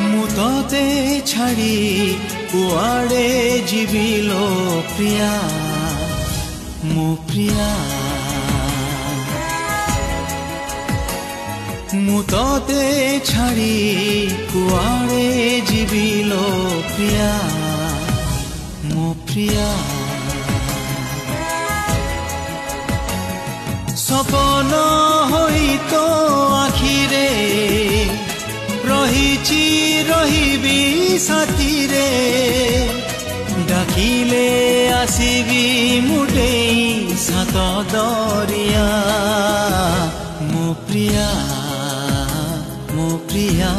ମୁଁ ତତେ ଛାଡ଼ି କୁଆଡ଼େ ଯିବି ଲୋ ପ୍ରିୟା ମୋ ପ୍ରିୟା ମୁଁ ତତେ ଛାଡ଼ି କୁଆଡ଼େ ଯିବି ଲୋ ପ୍ରିୟା ମୋ ପ୍ରିୟା ସପନ ହୋଇ ତୋ ଆଖିରେ ରହିଛି ରହିବି ସାଥିରେ ଡାକିଲେ ଆସିବି ମୁଟେଇ ସାତ ଦରିଆ ମୋ ପ୍ରିୟା ମୋ ପ୍ରିୟା